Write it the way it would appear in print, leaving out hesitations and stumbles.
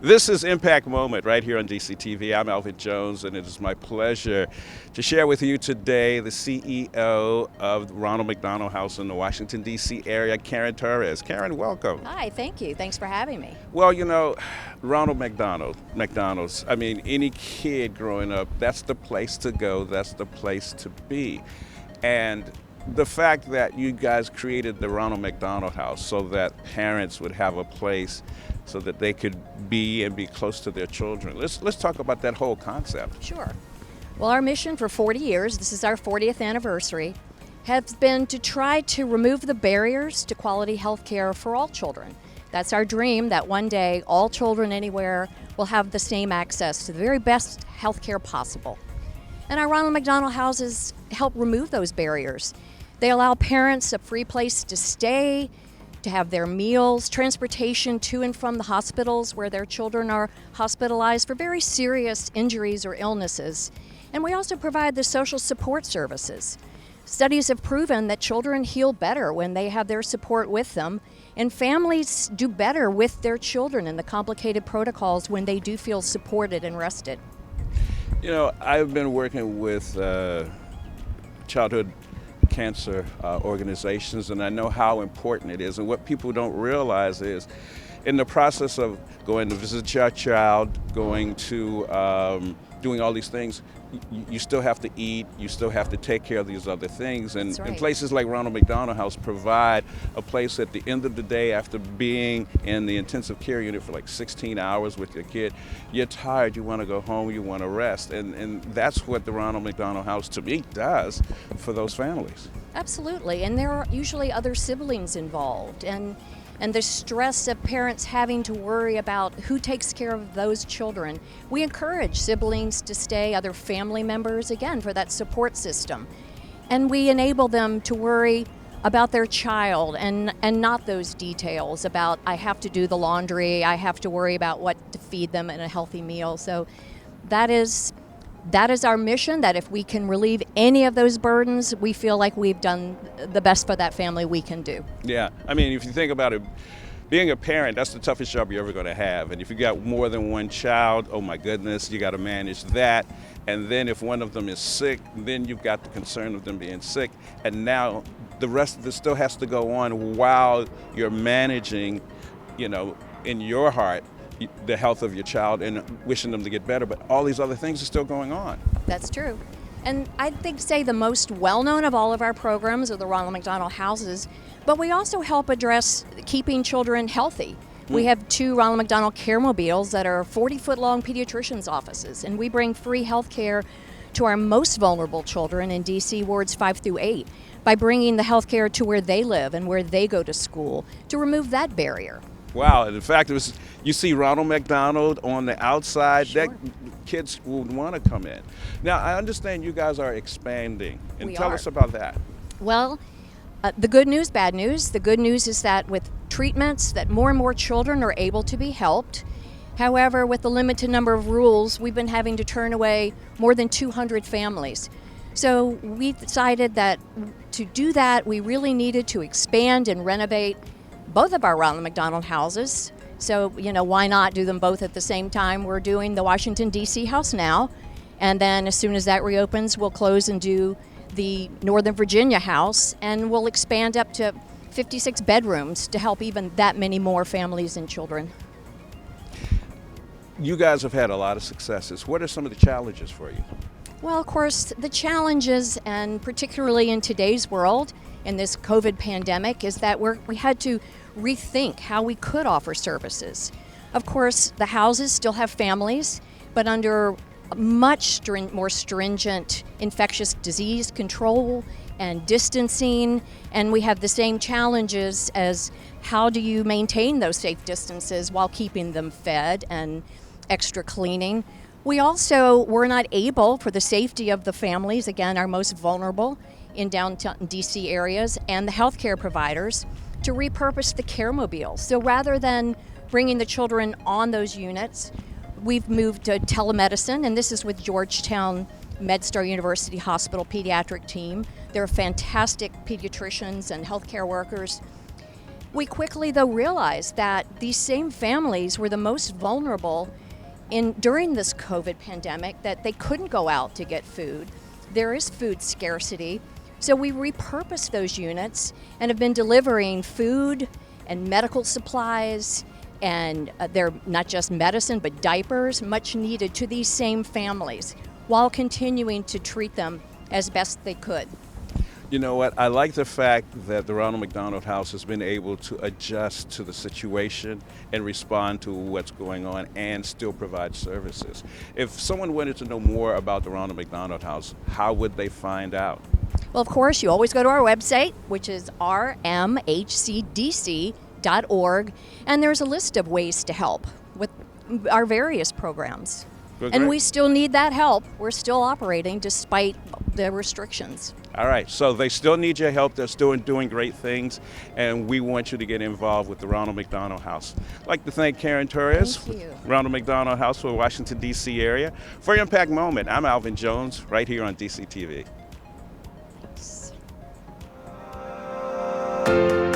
This is Impact Moment right here on DCTV. I'm Alvin Jones, and it is my pleasure to share with you today the CEO of Ronald McDonald House in the Washington, D.C. area, Karen Torres. Karen, welcome. Hi, thank you. Thanks for having me. Well, you know, Ronald McDonald's, I mean, any kid growing up, that's the place to go, that's the place to be. And the fact that you guys created the Ronald McDonald House so that parents would have a place so that they could be close to their children. Let's talk about that whole concept. Sure. Well, our mission for 40 years, this is our 40th anniversary, has been to try to remove the barriers to quality health care for all children. That's our dream, that one day all children anywhere will have the same access to the very best health care possible. And our Ronald McDonald houses help remove those barriers. They allow parents a free place to stay, to have their meals, transportation to and from the hospitals where their children are hospitalized for very serious injuries or illnesses. And we also provide the social support services. Studies have proven that children heal better when they have their support with them, and families do better with their children in the complicated protocols when they do feel supported and rested. You know, I've been working with childhood cancer organizations, and I know how important it is. And what people don't realize is, in the process of going to visit your child, going to doing all these things, you still have to eat, you still have to take care of these other things. And, That's right. and places like Ronald McDonald House provide a place at the end of the day after being in the intensive care unit for like 16 hours with your kid. You're tired, you want to go home, you want to rest. And that's what the Ronald McDonald House, to me, does for those families. Absolutely, and there are usually other siblings involved, and the stress of parents having to worry about who takes care of those children. We encourage siblings to stay, other family members, again, for that support system. And we enable them to worry about their child and not those details about, I have to do the laundry, I have to worry about what to feed them in a healthy meal. So that is our mission, that if we can relieve any of those burdens, we feel like we've done the best for that family we can do. Yeah, I mean, if you think about it, being a parent, that's the toughest job you're ever going to have. And if you got more than one child, oh my goodness, you got to manage that. And then if one of them is sick, then you've got the concern of them being sick. And now the rest of this still has to go on while you're managing, you know, in your heart, the health of your child and wishing them to get better, but all these other things are still going on. That's true. And I think, say, the most well-known of all of our programs are the Ronald McDonald Houses, but we also help address keeping children healthy. We have 2 Ronald McDonald Care Mobiles that are 40-foot-long pediatricians' offices, and we bring free health care to our most vulnerable children in D.C. wards 5 through 8 by bringing the health care to where they live and where they go to school to remove that barrier. Wow, in fact, you see Ronald McDonald on the outside, Sure. that kids would want to come in. Now, I understand you guys are expanding, and We tell are. us about that. Well, the good news, bad news. The good news is that with treatments, that more and more children are able to be helped. However, with the limited number of rules, we've been having to turn away more than 200 families. So we decided that to do that, we really needed to expand and renovate both of our Ronald McDonald houses. So, you know, why not do them both at the same time? We're doing the Washington, D.C. house now, and then as soon as that reopens, we'll close and do the Northern Virginia house, and we'll expand up to 56 bedrooms to help even that many more families and children. You guys have had a lot of successes. What are some of the challenges for you? Well, of course, the challenges, and particularly in today's world, in this COVID pandemic, is that we had to rethink how we could offer services. Of course, the houses still have families, but under much more stringent infectious disease control and distancing, and we have the same challenges as how do you maintain those safe distances while keeping them fed and extra cleaning. We also were not able, for the safety of the families, again, our most vulnerable in downtown DC areas, and the healthcare providers, to repurpose the care mobiles. So rather than bringing the children on those units, we've moved to telemedicine, and this is with Georgetown MedStar University Hospital pediatric team. They're fantastic pediatricians and healthcare workers. We quickly, though, realized that these same families were the most vulnerable during this COVID pandemic, that they couldn't go out to get food. There is food scarcity. So we repurposed those units and have been delivering food and medical supplies, and they're not just medicine, but diapers, much needed, to these same families, while continuing to treat them as best they could. You know what? I like the fact that the Ronald McDonald House has been able to adjust to the situation and respond to what's going on and still provide services. If someone wanted to know more about the Ronald McDonald House, how would they find out? Well, of course, you always go to our website, which is rmhcdc.org, and there's a list of ways to help with our various programs. Good, and great. we still need that help. We're still operating despite the restrictions. All right, so they still need your help. They're still doing great things, and we want you to get involved with the Ronald McDonald House. I'd like to thank Karen Torres, Thank you. Ronald McDonald House for the Washington, D.C. area. For Impact Moment, I'm Alvin Jones, right here on DC TV. Yes.